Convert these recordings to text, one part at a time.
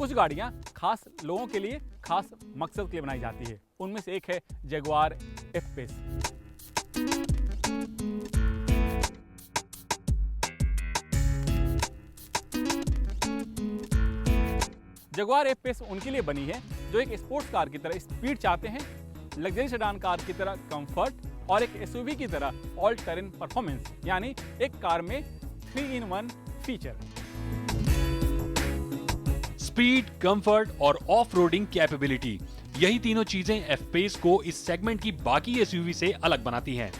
कुछ गाड़ियां खास लोगों के लिए, खास मकसद के लिए बनाई जाती है। उनमें से एक है जगुआर एफ-पेस। जगुआर एफ-पेस उनके लिए बनी है जो एक स्पोर्ट्स कार की तरह स्पीड चाहते हैं, लग्जरी सेडान कार की तरह कंफर्ट और एक एसयूवी की तरह ऑल टेरेन परफॉर्मेंस, यानी एक कार में 3-in-1 फीचर। स्पीड, कंफर्ट और ऑफ रोडिंग कैपेबिलिटी, यही तीनों चीजें एफ-पेस को इस सेगमेंट की बाकी एसयूवी से अलग बनाती हैं।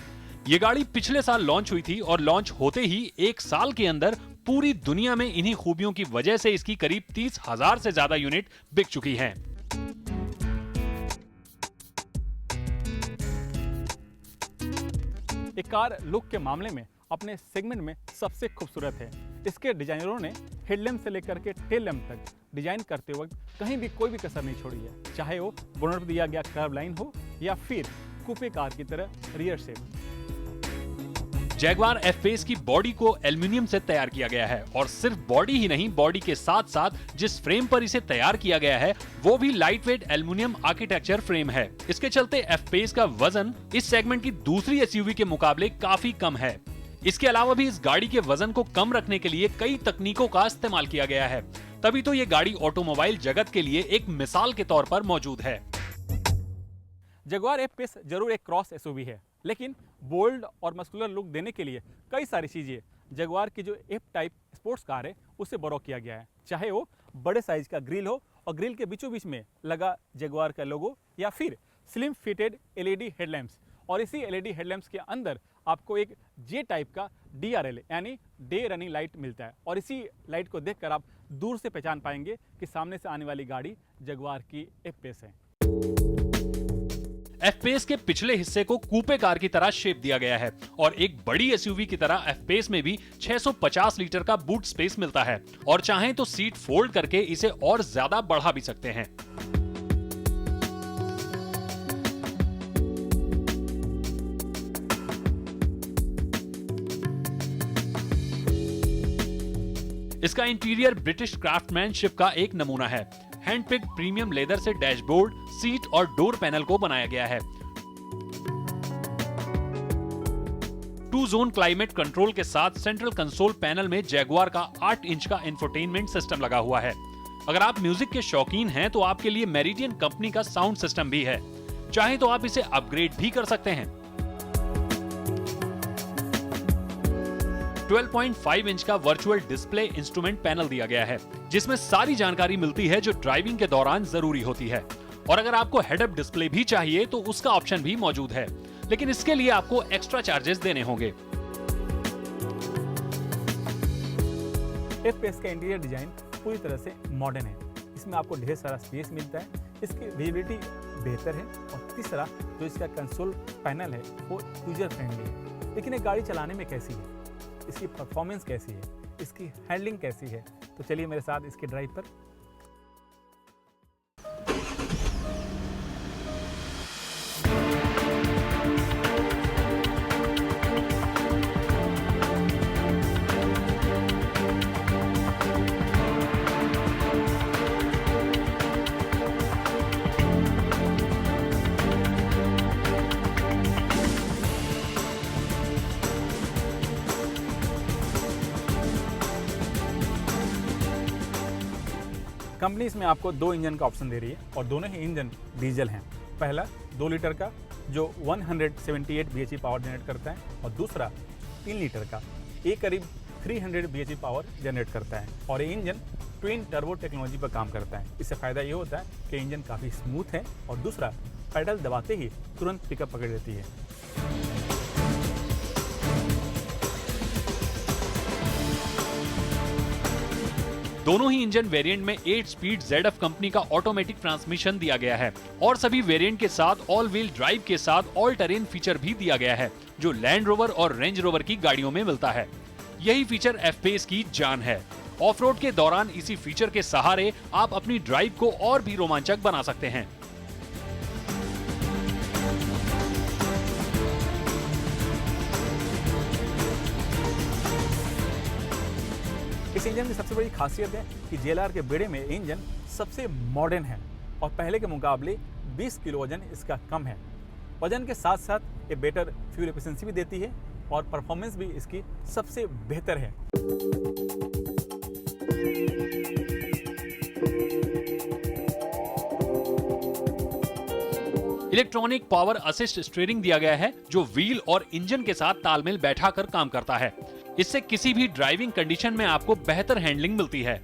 ये गाड़ी पिछले साल लॉन्च हुई थी और लॉन्च होते ही एक साल के अंदर पूरी दुनिया में इन्हीं खूबियों की वजह से इसकी करीब 30,000 से ज्यादा यूनिट बिक चुकी हैं। एक कार लुक के मामले में अपने सेगमेंट में सबसे खूबसूरत है। इसके डिजाइनरों ने हेडलैम्प से लेकर के टेल लैम्प तक डिजाइन करते वक्त कहीं भी कोई भी कसर नहीं छोड़ी है, चाहे वो बोनट पर दिया गया कर्व लाइन हो या फिर कूपे कार की तरह रियर शेप। जैगवार एफ-पेस की बॉडी को एल्युमिनियम से तैयार किया गया है और सिर्फ बॉडी ही नहीं, बॉडी के साथ साथ जिस फ्रेम पर इसे तैयार किया गया है वो भी light weight aluminium architecture frame है। इसके चलते एफ-पेस का वजन इस सेगमेंट की दूसरी एसयूवी के मुकाबले काफी कम है। इसके अलावा भी इस गाड़ी के वजन को कम रखने के लिए कई तकनीकों का इस्तेमाल किया गया है, तभी तो ये गाड़ी ऑटोमोबाइल जगत के लिए एक मिसाल के तौर पर मौजूद है। जगुआर एफ-पेस जरूर एक क्रॉस एसयूवी है, लेकिन बोल्ड और मस्कुलर लुक देने के लिए कई सारी चीजें जगुआर की जो एफ टाइप स्पोर्ट्स कार है उससे बोरो किया गया है, चाहे वो बड़े साइज का ग्रिल हो और ग्रिल के बीचों बीच में लगा जगुआर का लोगो, या फिर स्लिम फिटेड एलईडी हेडलैम्प्स, और इसी एलईडी हेडलैम्प्स के अंदर आपको एक जे टाइप का DRL यानी डे रनिंग लाइट मिलता है, और इसी लाइट को देखकर आप दूर से पहचान पाएंगे कि सामने से आने वाली गाड़ी जगुआर की एफ-पेस है। एफ-पेस के पिछले हिस्से को कूपे कार की तरह शेप दिया गया है और एक बड़ी एसयूवी की तरह एफ-पेस में भी 650 लीटर का बूट स्पेस मिलता है, और चाहें तो सीट फोल्ड करके इसे और ज्यादा बढ़ा भी सकते हैं। इसका इंटीरियर ब्रिटिश क्राफ्टमैनशिप का एक नमूना है। हैंडपिक्ड प्रीमियम लेदर से डैशबोर्ड, सीट और डोर पैनल को बनाया गया है। 2 जोन क्लाइमेट कंट्रोल के साथ सेंट्रल कंसोल पैनल में जैगुआर का 8 इंच का इंफोटेनमेंट सिस्टम लगा हुआ है। अगर आप म्यूजिक के शौकीन हैं तो आपके लिए मेरिडियन कंपनी का साउंड सिस्टम भी है, चाहे तो आप इसे अपग्रेड भी कर सकते हैं। 12.5 इंच का वर्चुअल डिस्प्ले इंस्ट्रूमेंट पैनल दिया गया है, जिसमें सारी जानकारी मिलती है जो ड्राइविंग के दौरान जरूरी होती है। और अगर आपको हेड अप डिस्प्ले भी चाहिए तो उसका ऑप्शन भी मौजूद है, लेकिन इसके लिए आपको एक्स्ट्रा चार्जेस देने होंगे। एफ-पेस का इंटीरियर डिजाइन पूरी तरह से मॉडर्न है। इसमें आपको ढेर सारा स्पेस मिलता है, इसकी विजिबिलिटी बेहतर है, और तीसरा जो इसका कंसोल पैनल है वो यूजर फ्रेंडली है। लेकिन एक गाड़ी चलाने में कैसी है, इसकी परफॉर्मेंस कैसी है, इसकी हैंडलिंग कैसी है, तो चलिए मेरे साथ इसके ड्राइव पर। कंपनी इसमें आपको 2 इंजन का ऑप्शन दे रही है, और दोनों ही इंजन डीजल हैं। पहला 2 लीटर का जो 178 bhp पावर जनरेट करता है, और दूसरा 3 लीटर का ये करीब 300 bhp पावर जनरेट करता है, और ये इंजन ट्विन टर्बो टेक्नोलॉजी पर काम करता है। इससे फ़ायदा ये होता है कि इंजन काफ़ी स्मूथ है, और दूसरा पेडल दबाते ही तुरंत पिकअप पकड़ लेती है। दोनों ही इंजन वेरिएंट में 8 स्पीड ZF कंपनी का ऑटोमेटिक ट्रांसमिशन दिया गया है, और सभी वेरिएंट के साथ ऑल व्हील ड्राइव के साथ ऑल टेरेन फीचर भी दिया गया है, जो लैंड रोवर और रेंज रोवर की गाड़ियों में मिलता है। यही फीचर एफ-पेस की जान है। ऑफ रोड के दौरान इसी फीचर के सहारे आप अपनी ड्राइव को और भी रोमांचक बना सकते हैं। इस इंजन की सबसे बड़ी खासियत है कि JLR के बेड़े में इंजन सबसे मॉडर्न है और पहले के मुकाबले 20 किलो वजन इसका कम है। वजन के साथ साथ ये बेटर फ्यूल एफिशिएंसी भी देती है और परफॉर्मेंस भी इसकी सबसे बेहतर है। इलेक्ट्रॉनिक पावर असिस्ट स्टीयरिंग दिया गया है जो व्हील और इंजन के साथ तालमेल बैठाकर काम करता है। इससे किसी भी ड्राइविंग कंडीशन में आपको बेहतर हैंडलिंग मिलती है।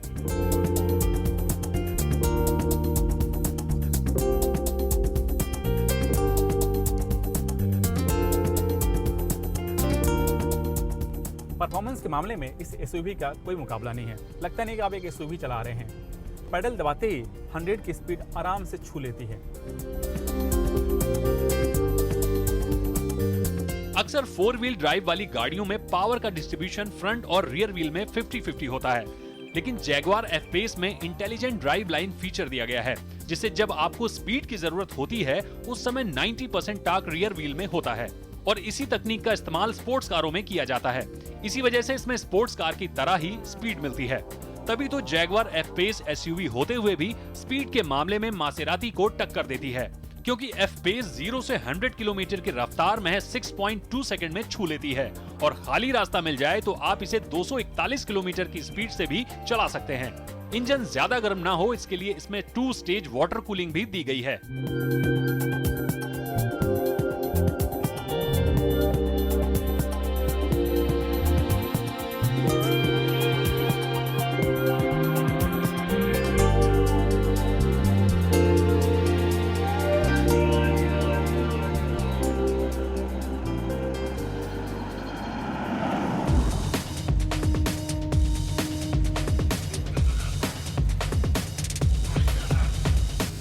परफॉर्मेंस के मामले में इस एसयूवी का कोई मुकाबला नहीं है। लगता नहीं कि आप एक एसयूवी चला रहे हैं। पैडल दबाते ही 100 की स्पीड आराम से छू लेती है। अक्सर 4 व्हील ड्राइव वाली गाड़ियों में पावर का डिस्ट्रीब्यूशन फ्रंट और रियर व्हील में 50-50 होता है, लेकिन जैगवार एफ-पेस में इंटेलिजेंट ड्राइव लाइन फीचर दिया गया है, जिससे जब आपको स्पीड की जरूरत होती है उस समय 90% टार्क रियर व्हील में होता है और इसी तकनीक का इस्तेमाल स्पोर्ट्स कारों में किया जाता है। इसी वजह से इसमें स्पोर्ट्स कार की तरह ही स्पीड मिलती है। तभी तो जैगवार एफ-पेस एसयूवी होते हुए भी स्पीड के मामले में मासेराती को टक्कर देती है, क्योंकि एफ-पेस 0 से 100 किलोमीटर की रफ्तार में 6.2 सेकंड में छू लेती है और खाली रास्ता मिल जाए तो आप इसे 241 किलोमीटर की स्पीड से भी चला सकते हैं। इंजन ज्यादा गर्म ना हो इसके लिए इसमें 2 स्टेज वाटर कूलिंग भी दी गई है।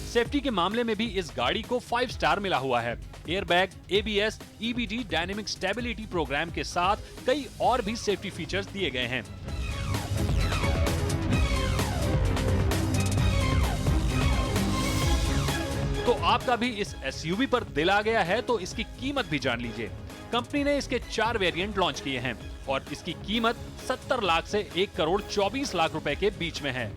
सेफ्टी के मामले में भी इस गाड़ी को 5 स्टार मिला हुआ है। Airbag, ABS, EBD dynamic stability program के साथ कई और भी सेफ्टी फीचर्स दिए गए हैं। तो आपका भी इस SUV पर दिल आ गया है तो इसकी कीमत भी जान लीजिए। कंपनी ने इसके 4 वेरिएंट लॉन्च किए हैं और इसकी कीमत 70 लाख से 1 करोड़ 24 लाख रुपए के बीच में है।